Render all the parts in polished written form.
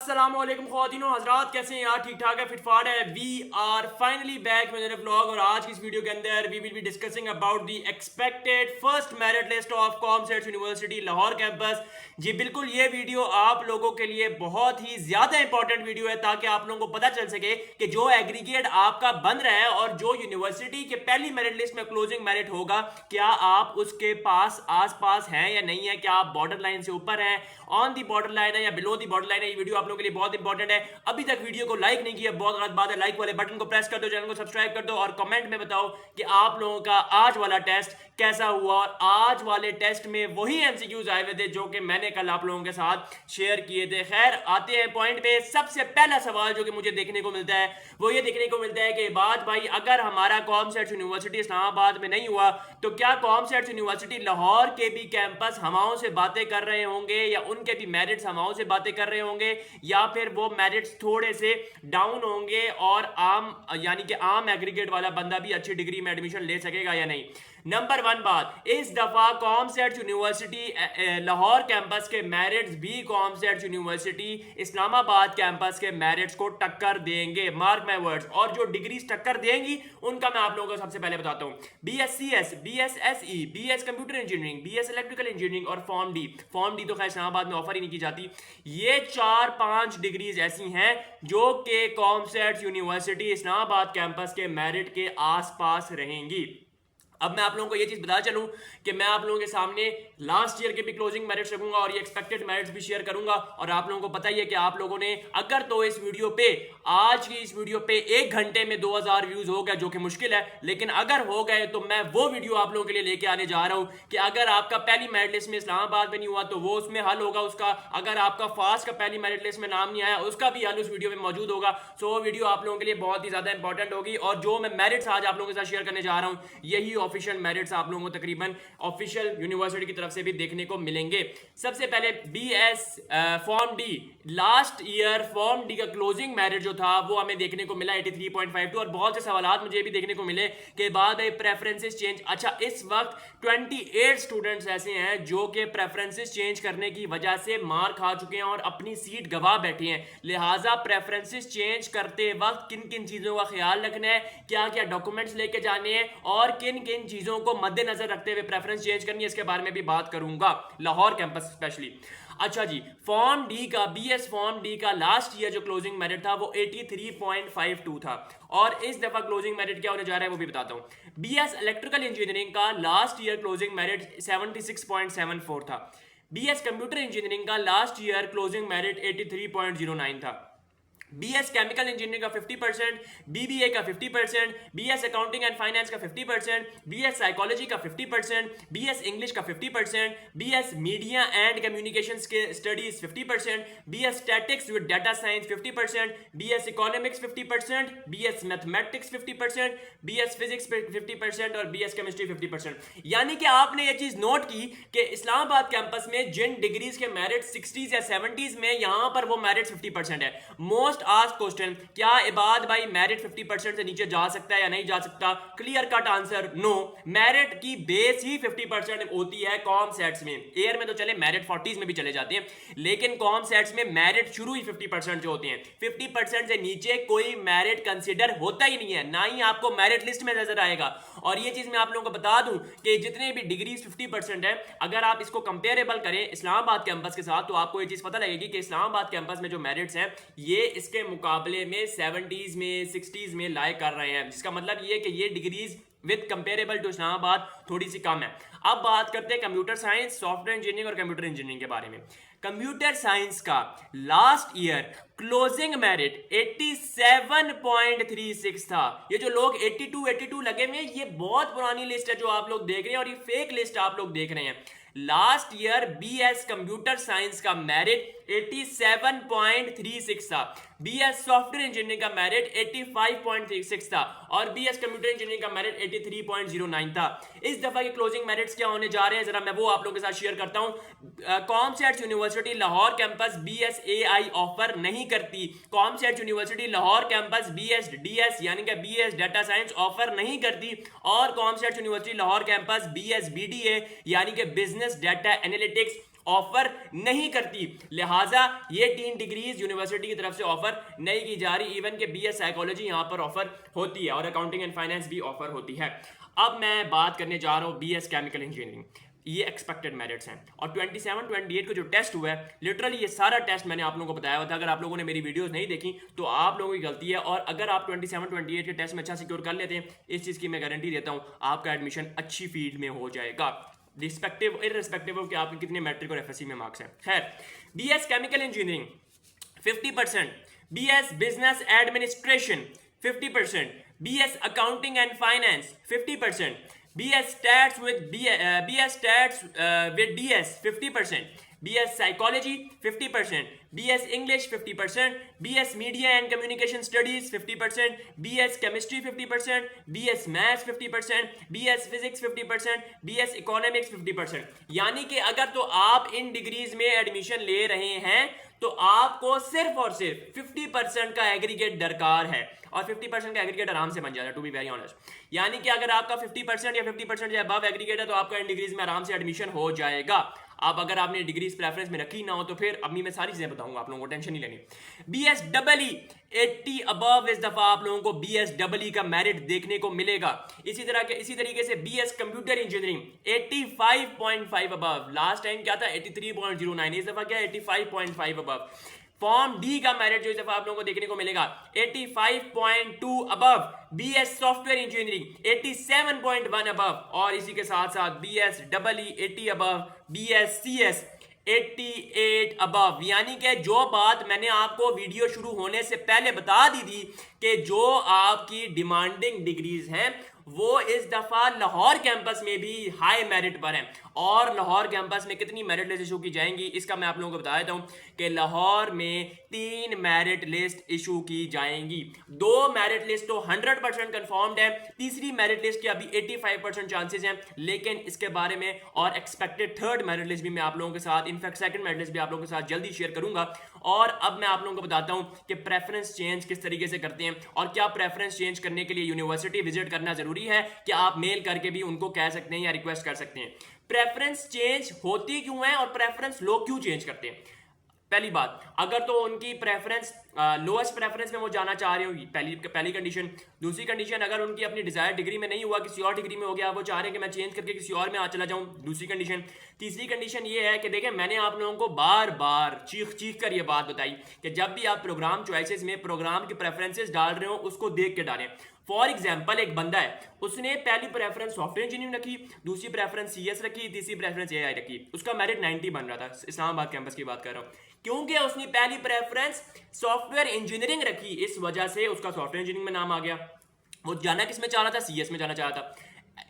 अस्सलामुअलैकुम ख्वातीनो हजरात, कैसे हैं यार? ठीक ठाक है, फिटफाट है। We are finally back with another vlog और आज की इस वीडियो के अंदर we will be discussing about the expected first merit list of COMSATS university Lahore campus. जी बिल्कुल, ये वीडियो आप लोगों के लिए बहुत ही ज्यादा इंपॉर्टेंट वीडियो है ताकि आप लोगों को पता चल सके कि जो एग्रीगेट आपका बन रहा है और जो यूनिवर्सिटी के पहली मेरिट लिस्ट में क्लोजिंग मेरिट होगा, क्या आप उसके पास आस पास हैं या नहीं है, क्या आप बॉर्डर लाइन से ऊपर हैं, ऑन दी बॉर्डर लाइन है या बिलो दी बॉर्डर लाइन है। ये वीडियो आप लोगों के लिए बहुत इंपॉर्टेंट है। अभी तक वीडियो को लाइक नहीं किया, बहुत गलत बात है। लाइक वाले बटन को प्रेस कर दो, चैनल को सब्सक्राइब कर दो और कमेंट में बताओ कि आप लोगों का आज वाला टेस्ट कैसा हुआ। और आज वाले टेस्ट में वही एमसीक्यूज आए हुए थे जो कि मैंने कल आप लोगों के साथ शेयर किए थे। खैर, आते हैं पॉइंट पे। सबसे पहला सवाल जो कि मुझे देखने को मिलता है वो ये देखने को मिलता है कि बात भाई, अगर हमारा कॉमसेट्स यूनिवर्सिटी इस्लामाबाद में नहीं हुआ तो क्या कॉमसेट्स यूनिवर्सिटी लाहौर के भी कैंपस हमाओं से बातें कर रहे होंगे या उनके भी मेरिट्स हमाओं से बातें कर रहे होंगे, या फिर वो मेरिट्स थोड़े से डाउन होंगे और आम यानी कि आम एग्रीगेट वाला बंदा भी अच्छी डिग्री में एडमिशन ले सकेगा या नहीं। नंबर वन बात, इस दफा कॉमसेट्स यूनिवर्सिटी लाहौर कैंपस के मेरिट्स भी कॉमसेट्स यूनिवर्सिटी इस्लामाबाद कैंपस के मेरिट्स को टक्कर देंगे, मार्क माय वर्ड्स। और जो डिग्रीज टक्कर देंगी उनका मैं आप लोगों को सबसे पहले बताता हूं। BScs, BSSE, BS computer engineering, BS electrical engineering और फॉर्म डी तो खैर इस्लामाबाद में ऑफर ही नहीं की जाती। ये 4-5 डिग्रीज ऐसी हैं जो कि कॉमसेट्स यूनिवर्सिटी इस्लामाबाद कैंपस के मेरिट के आसपास रहेंगी। अब मैं आप लोगों को ये चीज बता चलूं कि मैं आप लोगों के सामने लास्ट ईयर के भी क्लोजिंग मेरिट्स रखूंगा और ये एक्सपेक्टेड मेरिट्स भी शेयर करूंगा। और आप लोगों को पता ही है कि आप लोगों ने अगर तो इस वीडियो पे, आज की इस वीडियो पे 1 घंटे में 2000 व्यूज हो गए, जो कि मुश्किल है, लेकिन अगर हो गए तो मैं वो वीडियो आप लोगों के लिए लेके आने जा रहा हूं कि अगर आपका पहली मेरिट लिस्ट में इस्लामाबाद में नहीं हुआ तो वो उसमें हल होगा उसका। अगर आपका फास्ट का पहली मेरिट लिस्ट में नाम नहीं आया उसका भी हल उस वीडियो में मौजूद होगा। सो वो वीडियो आप लोगों के लिए बहुत ही ज्यादा इंपॉर्टेंट होगी। और जो मैं मेरिट्स आज आप लोगों के साथ शेयर करने जा रहा हूं, यही ऑफिशियल मेरिट्स आप लोगों को तकरीबन ऑफिशियल यूनिवर्सिटी की तरफ से भी देखने को मिलेंगे। सबसे पहले BS form D, last year form D का क्लोजिंग मेरिट जो था वो हमें देखने को मिला 83.52। और बहुत से सवालात मुझे भी देखने को मिले कि बाद प्रेफरेंसेस चेंज। अच्छा, इस वक्त 28 स्टूडेंट्स ऐसे हैं जो कि प्रेफरेंसेस चेंज करने की वजह से मार खा चुके हैं और अपनी सीट गवा बैठे हैं। लिहाजा प्रेफरेंसेस चेंज करते वक्त किन किन चीजों का ख्याल रखना है, क्या क्या डॉक्यूमेंट्स लेके जाने हैं और किन किन चीजों को मद्देनजर रखते हुए प्रेफरेंस चेंज करनी है, इसके बारे में भी बात करूंगा, लाहौर कैंपस स्पेशली। अच्छा जी, फॉर्म डी का, BS फॉर्म डी का लास्ट ईयर जो क्लोजिंग मेरिट था वो 83.52 था। और इस दफा क्लोजिंग मेरिट क्या होने जा रहा है वो भी बताता हूं। BS इलेक्ट्रिकल इंजीनियरिंग का लास्ट ईयर क्लोजिंग मेरिट 76.74 था। BS कंप्यूटर इंजीनियरिंग का लास्ट ईयर क्लोजिंग मेरिट 83.09 था। BS केमिकल इंजीनियरिंग का 50%, BBA का 50%, BS अकाउंटिंग एंड फाइनेंस का 50%, BS साइकोलॉजी का 50%, BS इंग्लिश का 50%, BS media and communication studies 50%, BS statics with data science 50%, BS economics 50%, BS mathematics 50%, BS physics 50% और BS chemistry 50%। यानी कि आपने ये चीज नोट की कि इस्लामाबाद कैंपस में जिन डिग्रीज के मेरिट 60s या 70s में, यहां पर वो मेरिट 50% है। मोस्ट आस्क्ड क्वेश्चन, क्या इबाद भाई मेरिट 50% से नीचे जा सकता है या नहीं जा सकता? Clear cut answer no. Merit की बेस ही 50% होती है कॉम सेट्स में। एयर में तो चले मेरिट 40s में भी चले जाते हैं, लेकिन कॉम सेट्स में मेरिट शुरू ही 50% से होते हैं। 50% से नीचे कोई मेरिट कंसीडर होता ही नहीं है, ना ही आपको मेरिट लिस्ट में नजर आएगा। और ये चीज मैं आप लोगों को बता दूं कि जितने भी डिग्रीज 50% है, अगर आप इसको कंपेरेबल करें इस्लामाबाद कैंपस के साथ तो आपको ये चीज पता लगेगी कि इस्लामाबाद कैंपस में जो मेरिट्स हैं ये इसके मुकाबले में 70s में 60s में लाए कर रहे हैं, जिसका मतलब ये कि ये degrees with comparable to Islamabad थोड़ी सी कम है। अब बात करते हैं कंप्यूटर साइंस, सॉफ्टवेयर इंजीनियरिंग और कंप्यूटर इंजीनियरिंग के बारे में। कंप्यूटर साइंस का लास्ट ईयर क्लोजिंग मेरिट 87.36 था। ये जो लोग 82 लगे हुए हैं, ये बहुत पुरानी लिस्ट है जो आप लोग देख रहे हैं और ये फेक लिस्ट आप लोग देख रहे हैं। Last year BS computer science का मेरिट 87.36 था। BS सॉफ्टवेयर इंजीनियरिंग का मेरिट 85.36 था और BS कंप्यूटर इंजीनियरिंग का मेरिट 83.09 था। इस दफा के क्लोजिंग मेरिट्स क्या होने जा रहे हैं, जरा मैं वो आप लोगों के साथ शेयर करता हूं। COMSATS university Lahore campus BSAI offer नहीं करती। COMSATS university Lahore campus BSDS यानी कि BS डाटा साइंस ऑफर नहीं करती। और COMSATS university Lahore campus BSBDA यानी कि बिजनेस डाटा एनालिटिक्स ऑफर नहीं करती, लिहाजा ये 3 डिग्रीज यूनिवर्सिटी की तरफ से ऑफर नहीं की जा रही। इवन के बीएस साइकोलॉजी यहां पर ऑफर होती है और अकाउंटिंग एंड फाइनेंस भी ऑफर होती है। अब मैं बात करने जा रहा हूं बीएस केमिकल इंजीनियरिंग, ये एक्सपेक्टेड मेरिट्स हैं। और 27-28 को जो टेस्ट हुआ है, लिटरली ये सारा टेस्ट मैंने आप लोगों को बताया हुआ था। अगर आप लोगों ने मेरी वीडियोस नहीं देखी तो आप लोगों की गलती है, और अगर आप 27-28 के टेस्ट में अच्छा सिक्योर कर लेते हैं, इस चीज़ की मैं गारंटी देता हूँ आपका एडमिशन अच्छी फील्ड में हो जाएगा, इररिस्पेक्टिव ऑफ कि आपके कितने मैट्रिक और एफएससी में मार्क्स हैं। खैर, BS chemical engineering 50%, BS business administration 50%, BS accounting and finance 50%, BS Stats with BS Stats with DS 50%, BS Psychology 50%, BS English 50%, BS Media and Communication Studies 50%, BS Chemistry 50%, BS Maths 50%, BS Physics 50%, BS Economics 50%। यानी कि अगर तो आप इन degrees में admission ले रहे हैं तो आपको सिर्फ और सिर्फ 50% का एग्रीगेट दरकार है, और 50% का एग्रीगेट आराम से बन जाता है, टू बी वेरी ऑनेस्ट। यानी कि अगर आपका 50% या 50% या अबव एग्रीगेट है तो आपका इन डिग्रीज में आराम से एडमिशन हो जाएगा। अब अगर आपने डिग्रीज प्रेफरेंस में रखी ना हो तो फिर अभी मैं सारी चीजें बताऊंगा, आप लोगों को टेंशन नहीं लेनी। BS EE 80 अबव इस दफा आप लोगों को BS EE का मेरिट देखने को मिलेगा। इसी तरीके से BS computer engineering 85.5 above, last time क्या था 83.09, इस दफा क्या 85.5 अबव। फॉर्म डी का मेरिट जो इस दफा आप लोगों को देखने को मिलेगा 85.2 above, BS software engineering 87.1 above, और इसी के साथ साथ BS EE 80 above, BS CS 88 above. यानी कि जो बात मैंने आपको वीडियो शुरू होने से पहले बता दी थी कि जो आपकी डिमांडिंग डिग्रीज हैं वो इस दफा लाहौर कैंपस में भी हाई मेरिट पर हैं। और लाहौर कैंपस में कितनी मेरिट लिस्ट इशू की जाएंगी इसका मैं आप लोगों को बता देता हूं कि लाहौर में 3 मेरिट लिस्ट इशू की जाएंगी। 2 मेरिट लिस्ट तो 100% कंफर्म्ड है, तीसरी मेरिट लिस्ट के अभी 85% चांसेस हैं, लेकिन इसके बारे में और एक्सपेक्टेड 3rd मेरिट लिस्ट भी मैं आप लोगों के साथ, इनफैक्ट 2nd मेरिट लिस्ट भी आप लोगों के साथ जल्दी शेयर करूंगा। और अब मैं आप लोगों को बताता हूं कि प्रेफरेंस चेंज किस तरीके से करते हैं, और क्या प्रेफरेंस चेंज करने के लिए यूनिवर्सिटी विजिट करना जरूरी है, कि आप मेल करके भी उनको कह सकते हैं या रिक्वेस्ट कर सकते हैं। प्रेफरेंस चेंज होती क्यों है और प्रेफरेंस लोग क्यों चेंज करते हैं? पहली बात, अगर तो उनकी प्रेफरेंस लोएस्ट प्रेफरेंस में वो जाना चाह रहे हो, पहली कंडीशन। दूसरी कंडीशन, अगर उनकी अपनी डिजायर डिग्री में नहीं हुआ, किसी और डिग्री में हो गया, वो चाह रहे हैं कि मैं चेंज करके किसी और में चला जाऊं, दूसरी कंडीशन। तीसरी कंडीशन ये है कि देखें, मैंने आप लोगों को बार बार चीख कर ये बात बताई कि जब भी आप प्रोग्राम चॉइसेस में प्रोग्राम की प्रेफरेंसेस डाल रहे हो उसको देख के डालें। फॉर एग्जाम्पल, एक बंदा है, उसने पहली प्रेफरेंस सॉफ्टवेयर इंजीनियरिंग रखी, दूसरी प्रेफरेंस CS रखी, तीसरी प्रेफरेंस AI रखी, उसका मेरिट 90 बन रहा था। इस्लामाबाद कैंपस की बात कर रहा हूं, क्योंकि उसने पहली प्रेफरेंस सॉफ्टवेयर इंजीनियरिंग रखी, इस वजह से उसका सॉफ्टवेयर इंजीनियरिंग में नाम आ गया। वो जाना किस में चाह रहा था? CS में जाना चाह रहा था।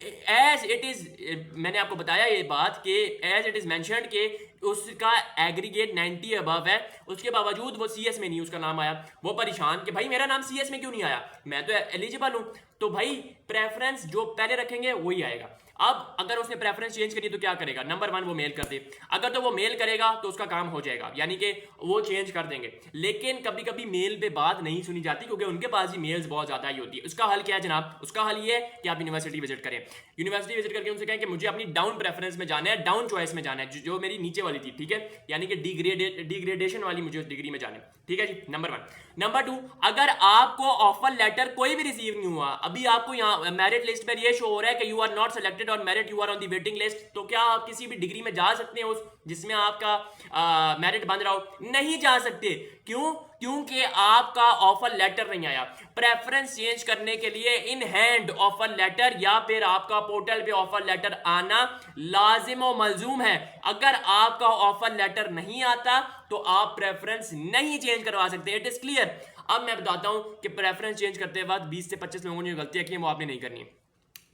एज इट इज, मैंने आपको बताया ये बात कि एज इट इज मेंशन्ड कि उसका एग्रीगेट 90 अबव है, उसके बावजूद वो CS में नहीं उसका नाम आया। वो परेशान कि भाई मेरा नाम CS में क्यों नहीं आया, मैं तो एलिजिबल हूं। तो भाई प्रेफरेंस जो पहले रखेंगे वही आएगा। अब अगर उसने प्रेफरेंस चेंज करी तो क्या करेगा? नंबर 1, वो मेल कर दे। अगर तो वो मेल करेगा तो उसका काम हो जाएगा, यानी कि वो चेंज कर देंगे। लेकिन कभी कभी मेल पे बात नहीं सुनी जाती क्योंकि उनके पास ही मेल्स बहुत ज्यादा ही होती है। उसका हल क्या है जनाब? उसका हल ये है कि आप यूनिवर्सिटी विजिट करें। यूनिवर्सिटी विजिट करके उनसे कहें कि मुझे अपनी डाउन प्रेफरेंस में जाना है, डाउन चॉइस में जाना है, जो मेरी नीचे वाली थी, ठीक है, यानी कि डिग्रेडेशन वाली मुझे उस डिग्री में जाना है, ठीक है जी, नंबर 1। नंबर 2, अगर आपको ऑफर लेटर कोई भी रिसीव नहीं हुआ, अभी आपको यहाँ मेरिट लिस्ट पर ये शो हो रहा है कि you are not selected on merit, you are on the waiting list, तो क्या आप किसी भी डिग्री में जा सकते हैं उस जिसमें आपका मेरिट बन रहा हो? नहीं जा सकते। क्यों? क्योंकि आपका ऑफर लेटर नहीं आया। प्रेफरेंस चेंज करने के लिए इन हैंड ऑफर लेटर या फिर आपका पोर्टल पे ऑफर लेटर आना लाजिम और मलजूम है। अगर आपका ऑफर लेटर नहीं आता तो आप प्रेफरेंस नहीं चेंज करवा सकते। It is clear. अब मैं बताता हूं कि प्रेफरेंस चेंज करते वक्त 20 से 25 लोगों ने गलतियां की, वो आपने नहीं करनी।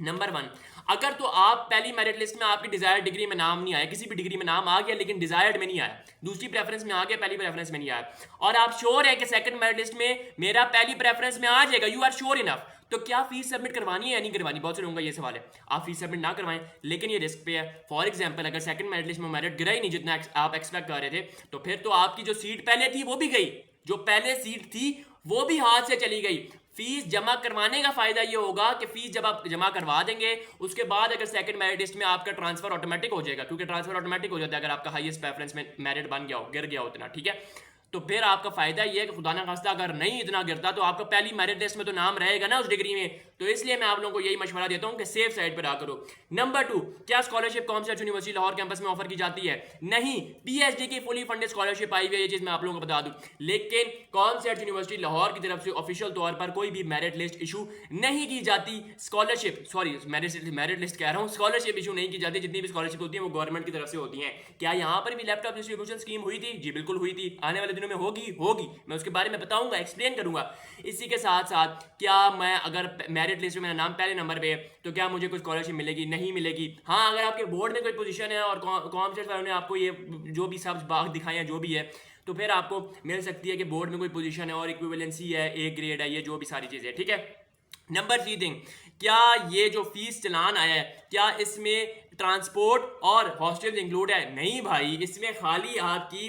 नंबर 1, अगर तो आप पहली मेरिट लिस्ट में आपकी डिजायर्ड डिग्री में नाम नहीं आया, किसी भी डिग्री में नाम आ गया लेकिन डिजायर्ड में नहीं आया, दूसरी प्रेफरेंस में आ गया, पहली प्रेफरेंस में नहीं आया, और आप श्योर है कि सेकंड मेरिट लिस्ट में मेरा पहली प्रेफरेंस में आ जाएगा, यू आर श्योर इनफ, तो क्या फीस सबमिट करवानी है या नहीं करवानी? बहुत से लोगों का ये सवाल है। आप फीस सबमिट ना करवाएं, लेकिन ये रिस्क पे है। फॉर एग्जांपल, अगर सेकंड मेरिट लिस्ट में मेरिट गिरा ही नहीं जितना आप एक्सपेक्ट कर रहे थे, तो फिर तो आपकी जो सीट पहले थी वो भी गई, जो पहले सीट थी वो भी हाथ से चली गई। फीस जमा करवाने का फायदा ये होगा कि फीस जब आप जमा करवा देंगे उसके बाद अगर सेकंड मेरिट लिस्ट में आपका ट्रांसफर ऑटोमेटिक हो जाएगा, क्योंकि ट्रांसफर ऑटोमेटिक हो जाता है अगर आपका हाईएस्ट प्रेफरेंस में मेरिट बन गया हो, गिर गया हो इतना, ठीक है। तो फिर आपका फायदा ये है कि खुदा ना खास्ता अगर नहीं इतना गिरता तो आपका पहली मेरिट लिस्ट में तो नाम रहेगा ना उस डिग्री में। तो इसलिए मैं आप लोगों को यही मशवरा देता हूं कि सेफ साइड पर आ करो। नंबर 2, क्या स्कॉलरशिप कॉमसर्च यूनिवर्सिटी लाहौर कैंपस में ऑफर की जाती है? नहीं, पीएचडी की फुली फंडेड स्कॉलरशिप आई हुई है, ये चीज मैं आप लोगों को बता दूं। लेकिन कॉमसर्च यूनिवर्सिटी लाहौर की तरफ से ऑफिशियल तौर पर कोई भी मेरिट लिस्ट इशू नहीं की जाती। स्कॉलरशिप सॉरी मेरिट लिस्ट कह रहा हूं, स्कॉलरशिप इशू नहीं की जाती। जितनी भी स्कॉलरशिप होती है वो गवर्नमेंट की तरफ से होती है। क्या यहाँ पर भी लैपटॉप डिस्ट्रीब्यूशन स्कीम हुई थी? जी बिल्कुल हुई थी, आने वाले दिनों में होगी, मैं उसके बारे में बताऊंगा, एक्सप्लेन करूंगा। इसी के साथ साथ क्या मैं अगर मेरिट लिस्ट में मेरा नाम पहले नंबर पे है तो क्या मुझे कोई स्कॉलरशिप मिलेगी? नहीं मिलेगी। हाँ, अगर आपके बोर्ड में कोई पोजीशन है और कॉमर्स वालों ने आपको ये जो भी सब बाग दिखाए हैं जो भी है, तो फिर आपको मिल सकती है कि बोर्ड में कोई पोजीशन है और इक्विवेलेंसी है, ए ग्रेड है, ये जो भी सारी चीजें, ठीक है। नंबर 3 थिंग, क्या ये जो फीस चलान आया है क्या इसमें ट्रांसपोर्ट और हॉस्टल इंक्लूड है? नहीं भाई, इसमें खाली आपकी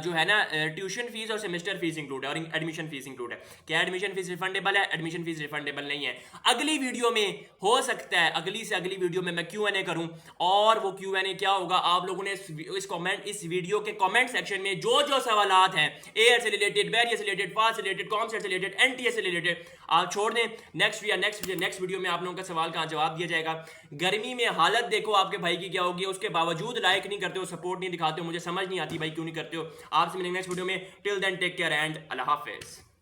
जो है ना ट्यूशन फीस और सेमेस्टर फीस इंक्लूड है और एडमिशन फीस इंक्लूड है। क्या एडमिशन फीस रिफंडेबल है? एडमिशन फीस रिफंडेबल नहीं है। अगली वीडियो में हो सकता है अगली से अगली वीडियो में मैं Q&A करूं, और वो Q&A क्या होगा, आप लोगों ने इस वीडियो के कमेंट सेक्शन में जो जो सवालात हैं एयर से रिलेटेड, बैरियर से रिलेटेड, फास्ट से रिलेटेड, कॉमसेट से रिलेटेड, एनटीए से रिलेटेड, आप छोड़ दें। नेक्स्ट वीडियो में आप लोगों का सवाल का जवाब दिया जाएगा। गर्मी में हालत देखो आपके भाई की क्या होगी, उसके बावजूद लाइक नहीं करते हो, सपोर्ट नहीं दिखाते हो, मुझे समझ नहीं आती भाई क्यों नहीं करते हो। आपसे मिलेंगे नेक्स्ट वीडियो में। Till then take care and अल्लाह हाफिज।